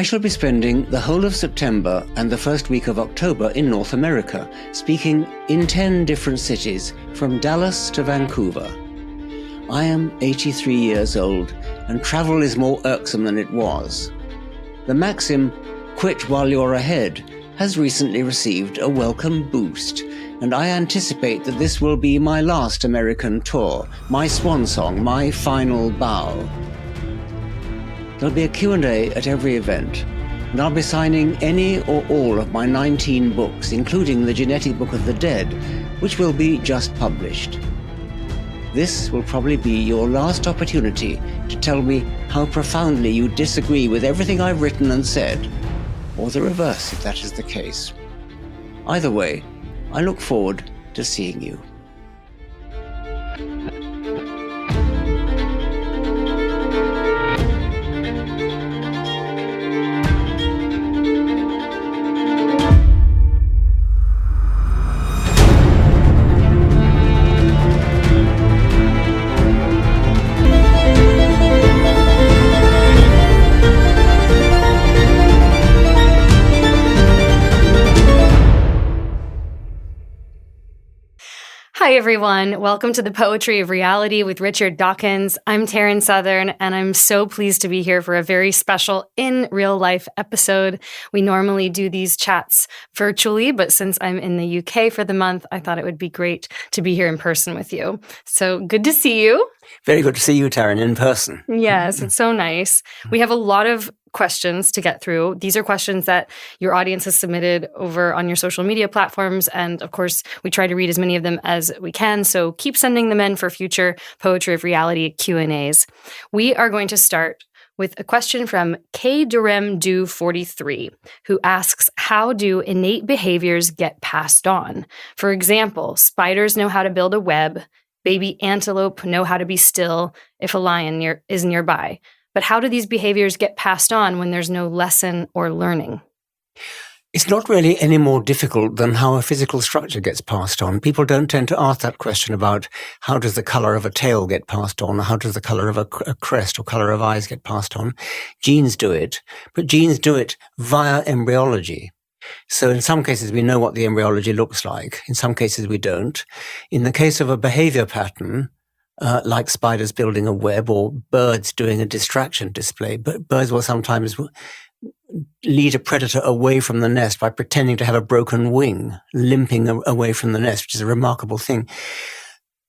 shall be spending the whole of September and the first week of October in North America, speaking in 10 different cities, from Dallas to Vancouver. I am 83 years old, and travel is more irksome than it was. The maxim, "quit while you're ahead," has recently received a welcome boost, and I anticipate that this will be my last American tour, my swansong, my final bow. There'll be a Q&A at every event, and I'll be signing any or all of my 19 books, including the Genetic Book of the Dead, which will be just published. This will probably be your last opportunity to tell me how profoundly you disagree with everything I've written and said, or the reverse if that is the case. Either way, I look forward to seeing you. Hi, everyone. Welcome to the Poetry of Reality with Richard Dawkins. I'm Taryn Southern, and I'm so pleased to be here for a very special in real life episode. We normally do these chats virtually, but since I'm in the UK for the month, I thought it would be great to be here in person with you. So good to see you. Very good to see you, Taryn, in person. Yes, it's so nice. We have a lot of questions to get through. These are questions that your audience has submitted over on your social media platforms. And of course, we try to read as many of them as we can. So keep sending them in for future Poetry of Reality Q&As. We are going to start with a question from K. Durem Do 43, who asks, how do innate behaviors get passed on? For example, spiders know how to build a web. Baby antelope know how to be still if a lion is nearby. But how do these behaviors get passed on when there's no lesson or learning? It's not really any more difficult than how a physical structure gets passed on. People don't tend to ask that question about how does the color of a tail get passed on, or how does the color of a crest or color of eyes get passed on. Genes do it, but genes do it via embryology. So in some cases, we know what the embryology looks like. In some cases, we don't. In the case of a behavior pattern, like spiders building a web or birds doing a distraction display, but birds will sometimes lead a predator away from the nest by pretending to have a broken wing, limping away from the nest, which is a remarkable thing.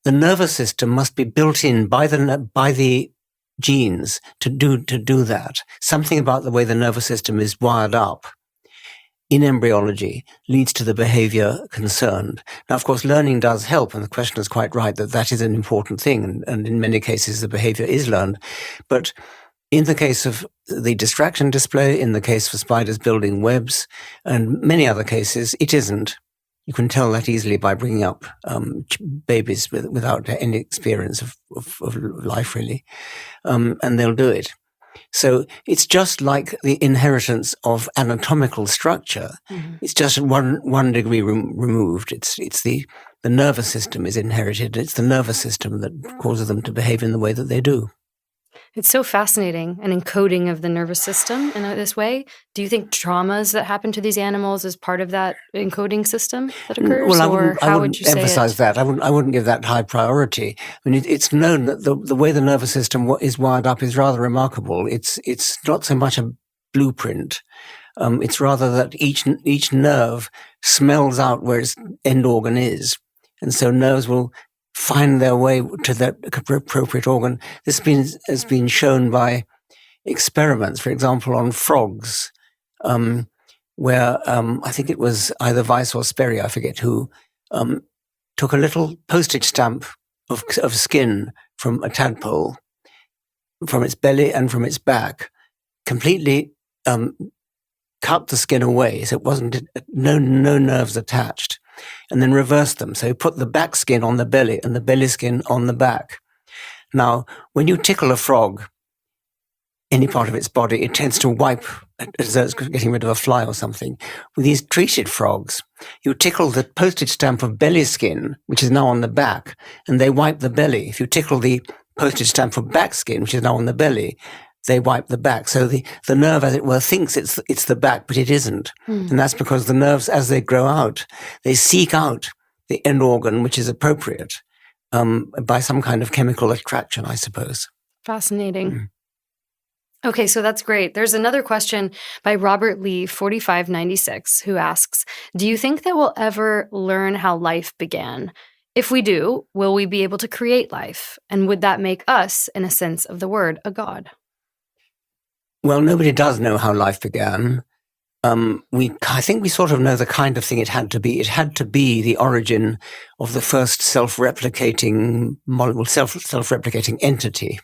The nervous system must be built in by the genes to do that. Something about the way the nervous system is wired up in embryology leads to the behavior concerned. Now, of course, learning does help, and the question is quite right that is an important thing, and in many cases the behavior is learned. But in the case of the distraction display, in the case for spiders building webs, and many other cases, it isn't. You can tell that easily by bringing up babies without any experience of life, really, and they'll do it. So it's just like the inheritance of anatomical structure. Mm-hmm. It's just one degree removed. It's the nervous system is inherited. It's the nervous system that causes them to behave in the way that they do. It's so fascinating, an encoding of the nervous system in this way. Do you think traumas that happen to these animals is part of that encoding system that occurs? Well, I wouldn't emphasize that. I wouldn't give that high priority. I mean, it's known that the way the nervous system is wired up is rather remarkable. It's not so much a blueprint. It's rather that each nerve smells out where its end organ is, and so nerves will find their way to that appropriate organ. This has been shown by experiments, for example, on frogs, where I think it was either Weiss or Sperry, I forget who, took a little postage stamp of skin from a tadpole, from its belly and from its back, completely cut the skin away, so it wasn't no nerves attached, and then reversed them. So you put the back skin on the belly and the belly skin on the back. Now, when you tickle a frog, any part of its body, it tends to wipe as though it's getting rid of a fly or something. With these treated frogs, you tickle the postage stamp of belly skin, which is now on the back, and they wipe the belly. If you tickle the postage stamp of back skin, which is now on the belly, they wipe the back. So the nerve, as it were, thinks it's the back, but it isn't. And that's because the nerves, as they grow out, they seek out the end organ, which is appropriate, by some kind of chemical attraction, I suppose. Fascinating. Okay, so that's great. There's another question by Robert Lee, 4596, who asks, do you think that we'll ever learn how life began? If we do, will we be able to create life? And would that make us, in a sense of the word, a god? Well, nobody does know how life began. I think we sort of know the kind of thing it had to be. It had to be the origin of the first self-replicating entity,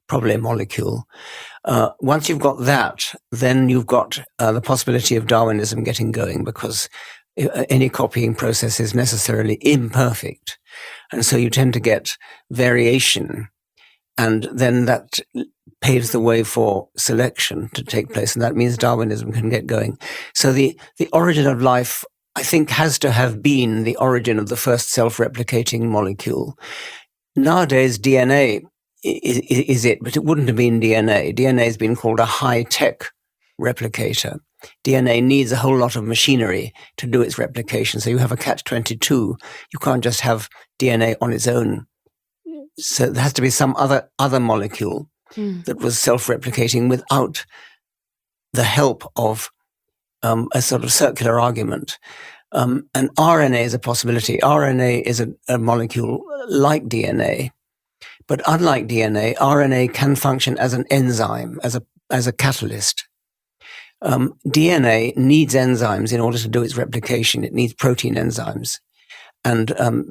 probably a molecule. Once you've got that, then you've got the possibility of Darwinism getting going, because any copying process is necessarily imperfect. And so you tend to get variation. And then that paves the way for selection to take place. And that means Darwinism can get going. So the origin of life, I think, has to have been the origin of the first self-replicating molecule. Nowadays, DNA is it, but it wouldn't have been DNA. DNA has been called a high-tech replicator. DNA needs a whole lot of machinery to do its replication. So you have a catch-22. You can't just have DNA on its own. So there has to be some other molecule that was self-replicating without the help of a sort of circular argument. And RNA is a possibility. RNA is a molecule like DNA. But unlike DNA, RNA can function as an enzyme, as a catalyst. DNA needs enzymes in order to do its replication. It needs protein enzymes. And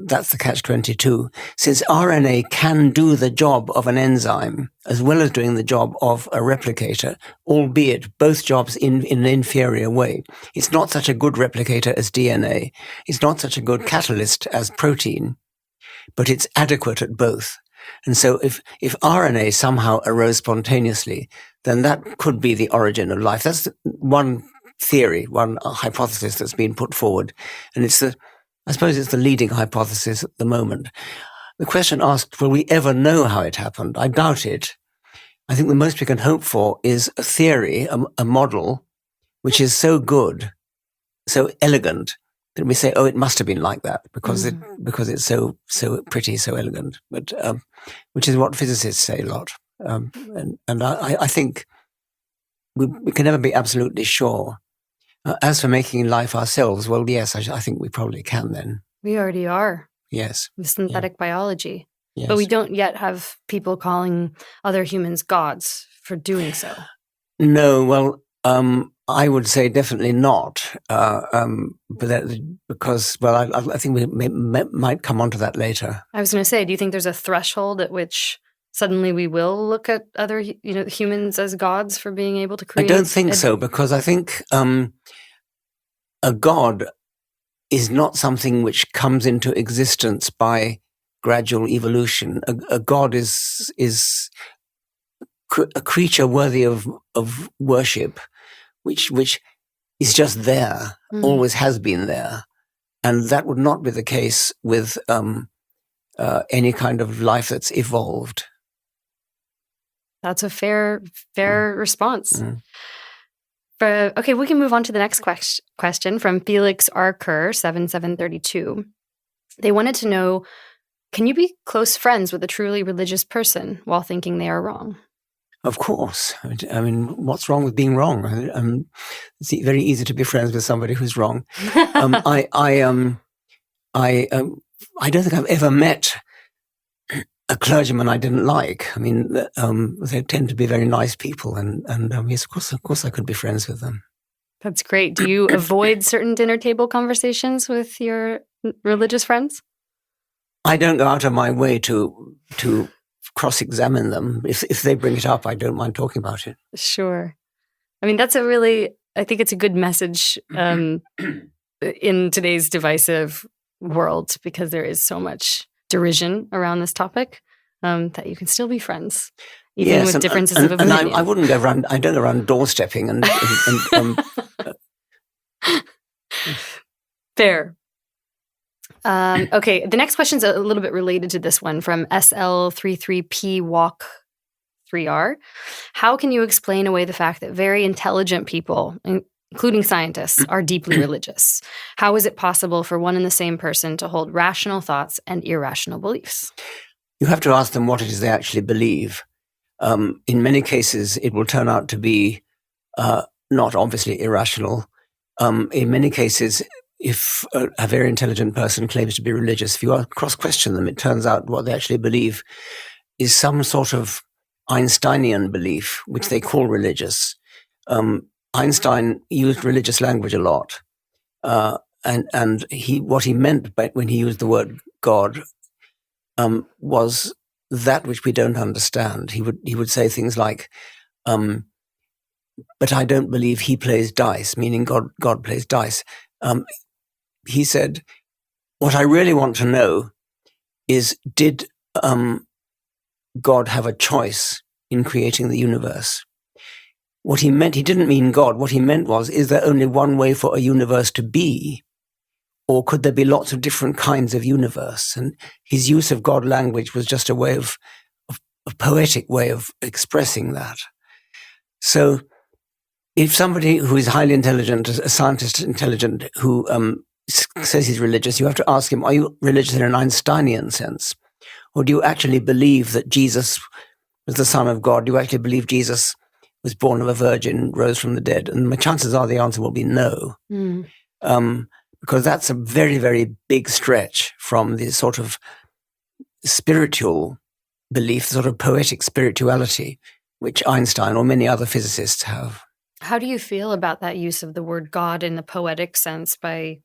that's the catch-22. Since RNA can do the job of an enzyme as well as doing the job of a replicator, albeit both jobs in an inferior way, it's not such a good replicator as DNA. It's not such a good catalyst as protein, but it's adequate at both. And so if RNA somehow arose spontaneously, then that could be the origin of life. That's one theory, one hypothesis that's been put forward. And I suppose it's the leading hypothesis at the moment. The question asked, will we ever know how it happened? I doubt it. I think the most we can hope for is a theory, a model, which is so good, so elegant, that we say, oh, it must have been like that because it's so pretty, so elegant. But which is what physicists say a lot. And I think we can never be absolutely sure. As for making life ourselves, well, yes, I think we probably can then. We already are. Yes. With synthetic biology. Yes. But we don't yet have people calling other humans gods for doing so. No, well, I would say definitely not. Because I think we might come on to that later. I was going to say, do you think there's a threshold at which suddenly we will look at other humans as gods for being able to create? I don't think so, because I think a god is not something which comes into existence by gradual evolution. A god is a creature worthy of worship, which is just there, always has been there. And that would not be the case with any kind of life that's evolved. That's a fair response. Okay, we can move on to the next question from Felix R. Kerr, 7732. They wanted to know, can you be close friends with a truly religious person while thinking they are wrong? Of course. I mean, what's wrong with being wrong? It's very easy to be friends with somebody who's wrong. I don't think I've ever met a clergyman I didn't like. I mean, they tend to be very nice people, and yes, of course, I could be friends with them. That's great. Do you avoid certain dinner table conversations with your religious friends? I don't go out of my way to cross-examine them. If they bring it up, I don't mind talking about it. Sure. I mean, I think it's a good message in today's divisive world, because there is so much derision around this topic, that you can still be friends, even with differences of opinion. And I wouldn't go around. I don't go around doorstepping and Fair. Okay, the next question is a little bit related to this one from SL33P Walk 3R. How can you explain away the fact that very intelligent people, including scientists, are deeply religious? How is it possible for one and the same person to hold rational thoughts and irrational beliefs? You have to ask them what it is they actually believe. In many cases, it will turn out to be not obviously irrational. In many cases, if a very intelligent person claims to be religious, if you cross-question them, it turns out what they actually believe is some sort of Einsteinian belief, which they call religious. Einstein used religious language a lot, and what he meant when he used the word God was that which we don't understand. He would say things like, "But I don't believe he plays dice," meaning God plays dice. He said, "What I really want to know is, did God have a choice in creating the universe?" What he meant, he didn't mean God. What he meant was, is there only one way for a universe to be? Or could there be lots of different kinds of universe? And his use of God language was just a way of a poetic way of expressing that. So if somebody who is highly intelligent, a scientist intelligent, who says he's religious, you have to ask him, are you religious in an Einsteinian sense? Or do you actually believe that Jesus was the Son of God? Do you actually believe Jesus was born of a virgin, rose from the dead? And the chances are the answer will be no. Because that's a very, very big stretch from the sort of spiritual belief, sort of poetic spirituality, which Einstein or many other physicists have. How do you feel about that use of the word God in the poetic sense by...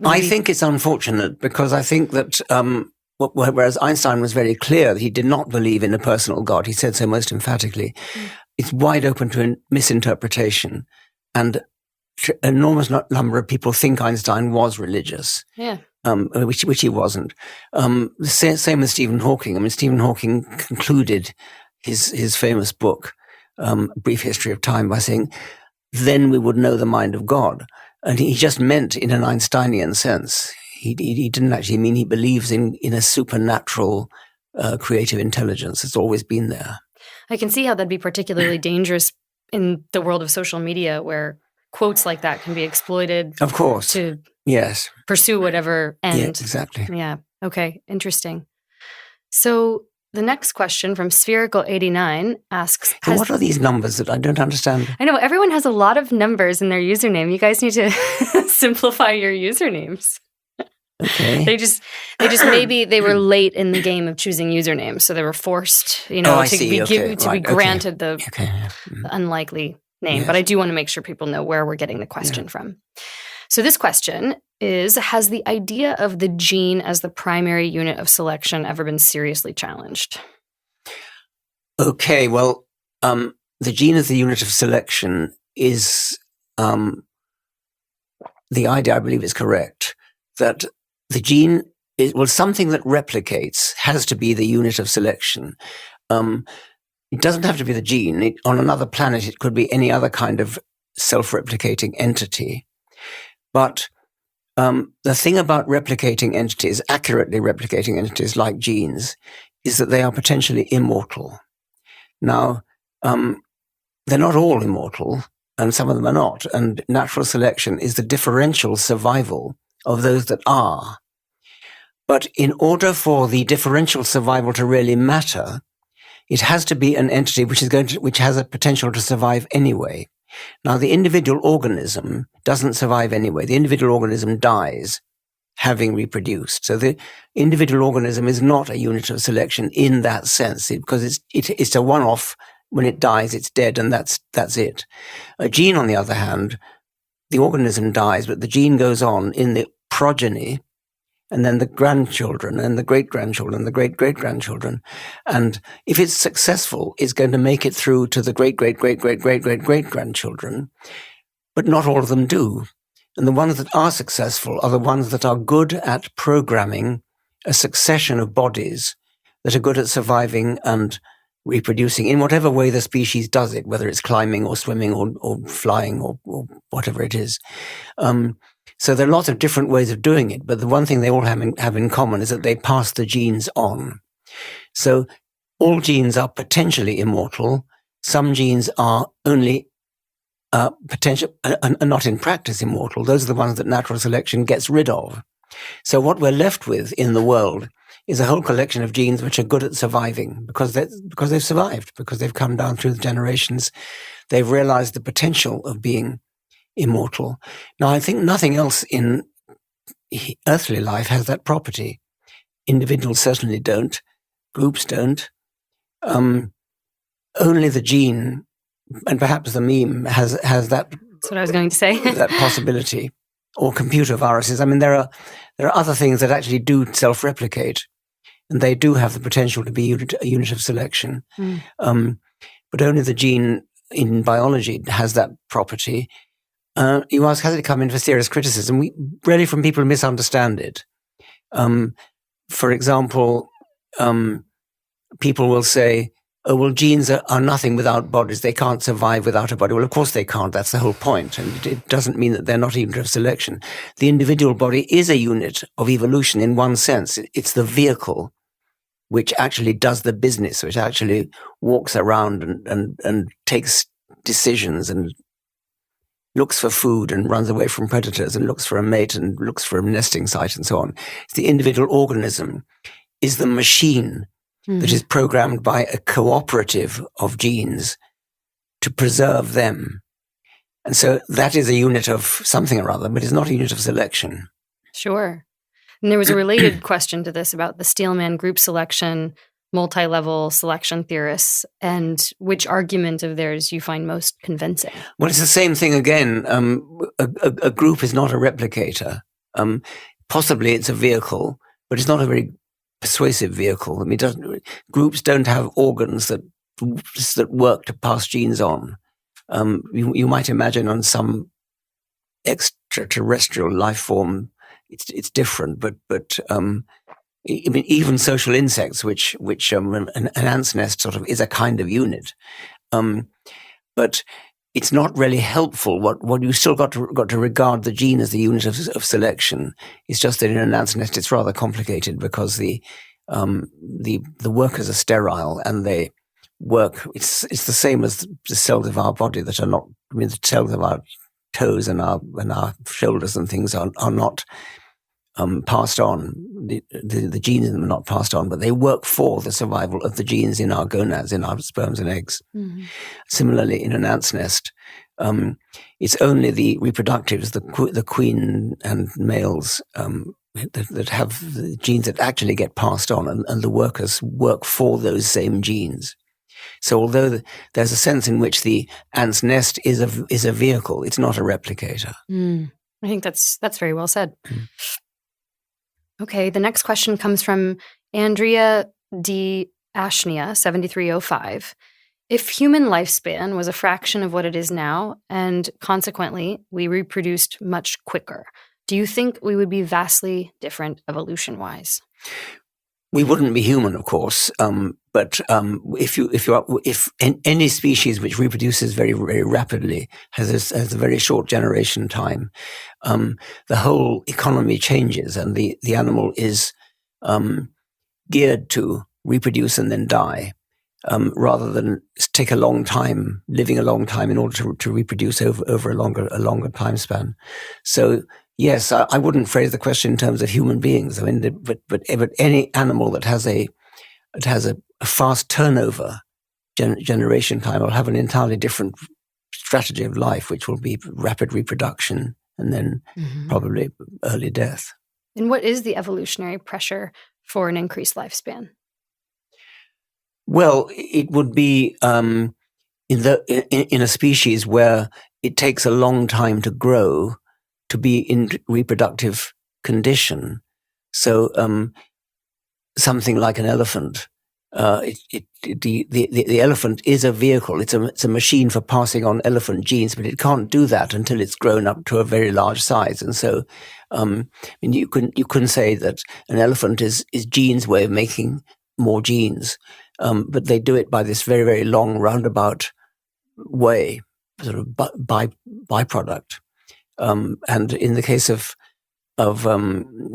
I think it's unfortunate, because I think that whereas Einstein was very clear that he did not believe in a personal God, he said so most emphatically, it's wide open to misinterpretation. And an enormous number of people think Einstein was religious, which he wasn't. Same with Stephen Hawking. I mean, Stephen Hawking concluded his famous book, Brief History of Time, by saying, then we would know the mind of God. And he just meant in an Einsteinian sense. He didn't actually mean he believes in a supernatural creative intelligence. It's always been there. I can see how that'd be particularly dangerous in the world of social media, where quotes like that can be exploited. Of course. To yes. pursue whatever end. Yeah, exactly. Yeah. Okay. Interesting. So the next question from Spherical89 asks... So what are these numbers that I don't understand? I know, everyone has a lot of numbers in their username. You guys need to simplify your usernames. Okay. They just maybe they were late in the game of choosing usernames, so they were forced, to be granted the unlikely name. Yes. But I do want to make sure people know where we're getting the question from. So this question is, has the idea of the gene as the primary unit of selection ever been seriously challenged? Okay, well, the gene as the unit of selection is the idea, I believe, is correct, that the gene is, something that replicates has to be the unit of selection. It doesn't have to be the gene. On another planet, it could be any other kind of self-replicating entity. But the thing about replicating entities, accurately replicating entities like genes, is that they are potentially immortal. Now, they're not all immortal, and some of them are not. And natural selection is the differential survival of those that are. But in order for the differential survival to really matter, it has to be an entity which has a potential to survive anyway. Now, the individual organism doesn't survive anyway. The individual organism dies having reproduced. So the individual organism is not a unit of selection in that sense, because it's a one-off. When it dies, it's dead, and that's it. A gene, on the other hand, the organism dies, but the gene goes on in the progeny, and then the grandchildren, and the great-grandchildren, the great-great-grandchildren. And if it's successful, it's going to make it through to the great-great-great-great-great-great-great-grandchildren. But not all of them do. And the ones that are successful are the ones that are good at programming a succession of bodies that are good at surviving and reproducing in whatever way the species does it, whether it's climbing or swimming or flying or whatever it is. So there are lots of different ways of doing it, but the one thing they all have in common is that they pass the genes on. So all genes are potentially immortal. Some genes are only potential and not in practice immortal. Those are the ones that natural selection gets rid of. So what we're left with in the world is a whole collection of genes which are good at surviving because they've survived, because they've come down through the generations. They've realized the potential of being immortal. Now, I think nothing else in earthly life has that property. Individuals certainly don't. Groups don't. Only the gene, and perhaps the meme, has that. That's what I was going to say. That possibility, or computer viruses. I mean, there are other things that actually do self-replicate, and they do have the potential to be a unit of selection. But only the gene in biology has that property. You ask, has it come in for serious criticism? Really from people who misunderstand it. For example, people will say, oh, well, genes are nothing without bodies. They can't survive without a body. Well, of course they can't. That's the whole point. And it doesn't mean that they're not a unit of selection. The individual body is a unit of evolution in one sense. It's the vehicle which actually does the business, which actually walks around and takes decisions and looks for food and runs away from predators and looks for a mate and looks for a nesting site and so on. It's the individual organism is the machine that is programmed by a cooperative of genes to preserve them. And so that is a unit of something or other, but it's not a unit of selection. Sure. And there was a related question to this about the Steelman group selection, multi-level selection theorists, and which argument of theirs you find most convincing. Well, it's the same thing again. A group is not a replicator. Possibly it's a vehicle, but it's not a very persuasive vehicle. I mean, groups don't have organs that work to pass genes on. You might imagine on some extraterrestrial life form, it's different. But I mean, even social insects, which an ant's nest sort of is a kind of unit, but it's not really helpful. What you still got to regard the gene as the unit of selection. It's just that in an ant's nest, it's rather complicated because the workers are sterile and they work. It's the same as the cells of our body that are not. I mean, the cells of our toes and our shoulders and things are not passed on. The genes in them are not passed on, but they work for the survival of the genes in our gonads, in our sperms and eggs. Mm-hmm. Similarly, in an ant's nest, it's only the reproductives, the queen and males that have the genes that actually get passed on, and the workers work for those same genes. So although there's a sense in which the ant's nest is a vehicle, it's not a replicator. I think that's very well said. Okay, the next question comes from Andrea D. Ashnia, 7305. If human lifespan was a fraction of what it is now, and consequently we reproduced much quicker, do you think we would be vastly different evolution-wise? We wouldn't be human, of course, but if any species which reproduces very, very rapidly has a very short generation time, the whole economy changes, and the animal is geared to reproduce and then die, rather than take a long time, living a long time in order to reproduce over a longer time span. So. Yes, I wouldn't phrase the question in terms of human beings. I mean, but any animal that has a fast turnover generation time will have an entirely different strategy of life, which will be rapid reproduction and then probably early death. And what is the evolutionary pressure for an increased lifespan? Well, it would be in a species where it takes a long time to grow to be in reproductive condition. So something like an elephant, the elephant is a vehicle. It's a machine for passing on elephant genes, but it can't do that until it's grown up to a very large size. And so, I mean, you can say that an elephant is genes' way of making more genes, but they do it by this very, very long roundabout way, sort of byproduct. And in the case of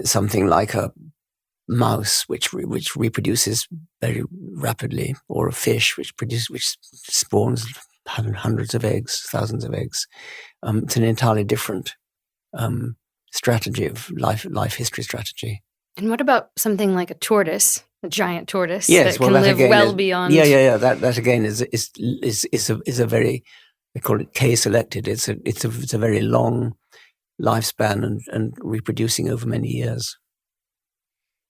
something like a mouse, which reproduces very rapidly, or a fish which spawns hundreds of eggs, thousands of eggs. It's an entirely different strategy of life history strategy. And what about something like a tortoise, a giant tortoise Yes, that can live well beyond? Yeah. That again is a very, they call it K-selected. It's a very long lifespan and reproducing over many years.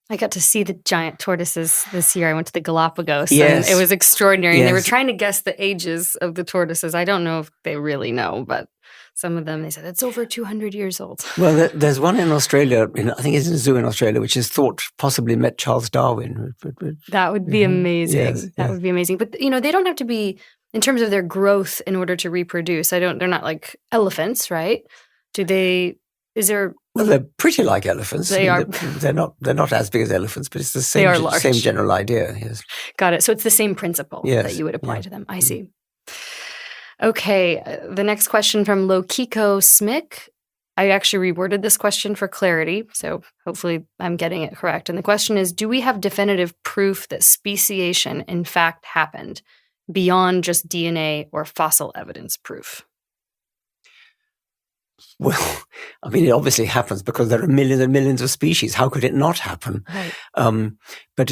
I got to see the giant tortoises this year. I went to the Galapagos, yes. and it was extraordinary. Yes. And they were trying to guess the ages of the tortoises. I don't know if they really know, but some of them, they said, it's over 200 years old. Well, there's one in Australia, I think it's in a zoo in Australia, which is thought possibly met Charles Darwin. That would be amazing. Yes, that would be amazing. But, they don't have to be, in terms of their growth in order to reproduce, they're not like elephants, right? Well, they're pretty like elephants. They are. They're not as big as elephants, but it's the same general idea. Yes. Got it. So it's the same principle that you would apply to them. I see. Okay. The next question from Lokiko Smick. I actually reworded this question for clarity, so hopefully I'm getting it correct. And the question is, do we have definitive proof that speciation in fact happened beyond just DNA or fossil evidence proof? Well, it obviously happens because there are millions and millions of species. How could it not happen? Right. But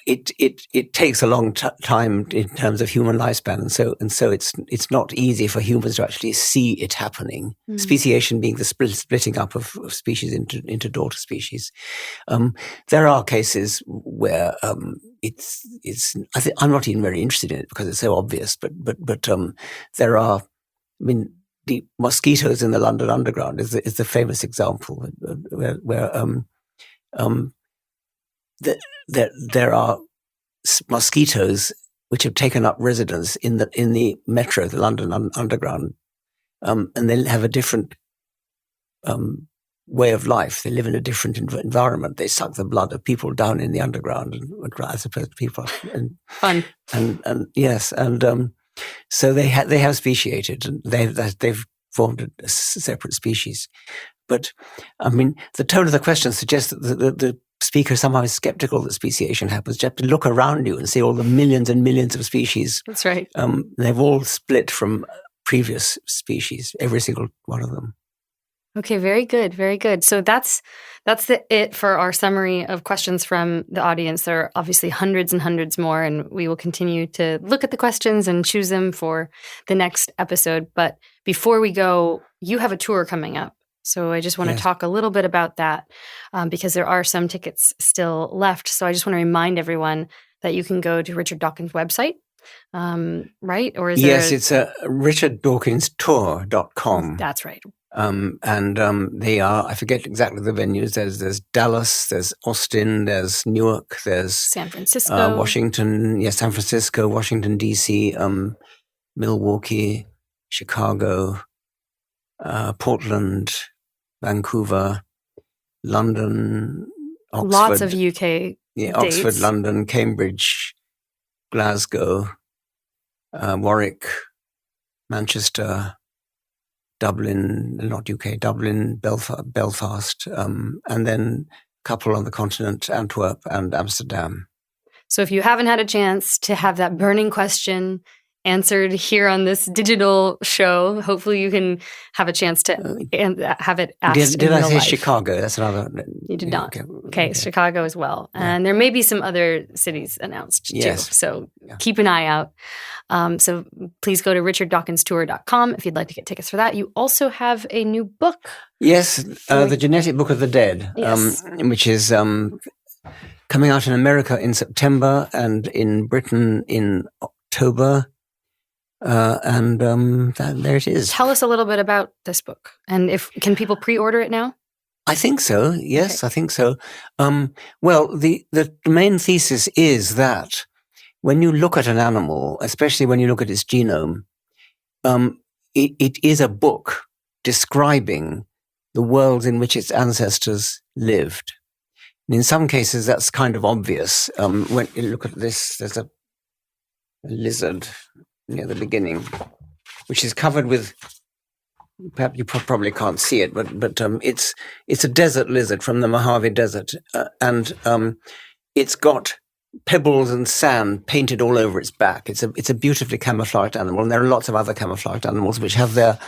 it takes a long time in terms of human lifespan, and so it's not easy for humans to actually see it happening. Speciation being the splitting up of species into daughter species. There are cases where it's. I'm not even very interested in it because it's so obvious. But there are. The mosquitoes in the London Underground is the famous example where there are mosquitoes which have taken up residence in the metro, the London Underground, and they have a different way of life. They live in a different environment. They suck the blood of people down in the underground, as opposed to people. And fun. And yes, and so they have speciated, and they've formed a separate species. But the tone of the question suggests that the speaker somehow is skeptical that speciation happens. You have to look around you and see all the millions and millions of species. That's right. They've all split from previous species, every single one of them. Okay, very good, very good. So that's it for our summary of questions from the audience. There are obviously hundreds and hundreds more, and we will continue to look at the questions and choose them for the next episode. But before we go, you have a tour coming up. So I just want to talk a little bit about that because there are some tickets still left. So I just want to remind everyone that you can go to Richard Dawkins' website, right? Or is there it's richarddawkinstour.com. That's right. They are, I forget exactly the venues. There's Dallas, there's Austin, there's Newark, there's San Francisco, Washington, San Francisco, Washington, D.C., Milwaukee, Chicago, Portland, Vancouver, London, Oxford. Lots of UK dates. Oxford, London, Cambridge, Glasgow, Warwick, Manchester, Dublin, not UK, Dublin, Belfast, and then a couple on the continent, Antwerp and Amsterdam. So if you haven't had a chance to have that burning question answered here on this digital show, hopefully you can have a chance to have it asked Did in I real say life. Chicago? That's another. You did not. Okay, Chicago as well. Yeah. And there may be some other cities announced too. So keep an eye out. So please go to richarddawkinstour.com if you'd like to get tickets for that. You also have a new book. Yes, The Genetic Book of the Dead, which is coming out in America in September and in Britain in October. There it is. Tell us a little bit about this book, and can people pre-order it now? I think so. Yes, okay. I think so. Well, the main thesis is that when you look at an animal, especially when you look at its genome, it is a book describing the worlds in which its ancestors lived. And in some cases, that's kind of obvious. When you look at this, there's a lizard near the beginning, which is covered with, perhaps you probably can't see it, but it's a desert lizard from the Mojave Desert, and it's got pebbles and sand painted all over its back. It's a beautifully camouflaged animal, and there are lots of other camouflaged animals which have their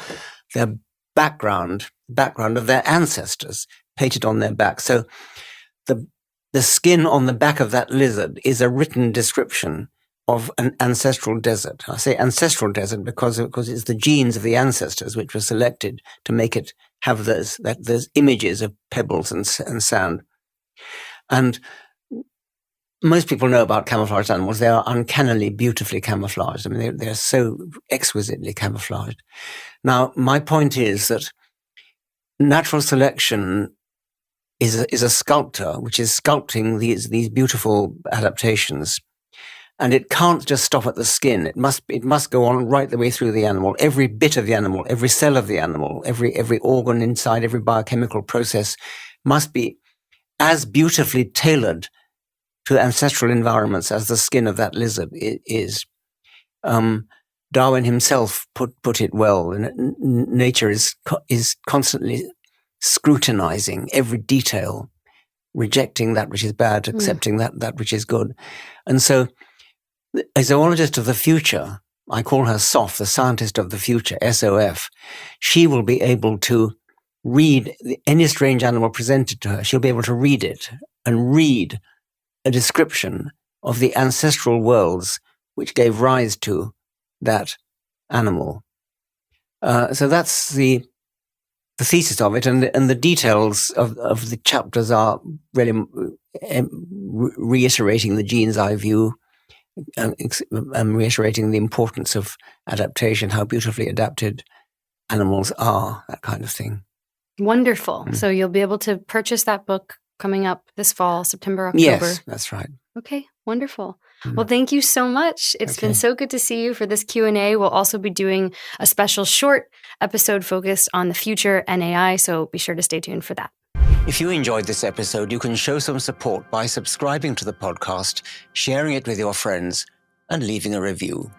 background of their ancestors painted on their back. So the skin on the back of that lizard is a written description of an ancestral desert. I say ancestral desert because it's the genes of the ancestors which were selected to make it have those images of pebbles and sand. And most people know about camouflaged animals. They are uncannily, beautifully camouflaged. I mean, they're so exquisitely camouflaged. Now, my point is that natural selection is a sculptor which is sculpting these beautiful adaptations. And it can't just stop at the skin. It must go on right the way through the animal. Every bit of the animal, every cell of the animal, every organ inside, every biochemical process must be as beautifully tailored to ancestral environments as the skin of that lizard is. Darwin himself put it well. Nature is constantly scrutinizing every detail, rejecting that which is bad, accepting that which is good. And so a zoologist of the future, I call her SOF, the scientist of the future, SOF, she will be able to read any strange animal presented to her. She'll be able to read it and read a description of the ancestral worlds which gave rise to that animal. So that's the thesis of it, and the details of the chapters are really reiterating the gene's eye view, and reiterating the importance of adaptation, how beautifully adapted animals are, that kind of thing. Wonderful. So you'll be able to purchase that book coming up this fall, September, October. Yes, that's right. Okay, wonderful. Well, thank you so much. It's been so good to see you for this Q&A. We'll also be doing a special short episode focused on the future and AI, so be sure to stay tuned for that. If you enjoyed this episode, you can show some support by subscribing to the podcast, sharing it with your friends, and leaving a review.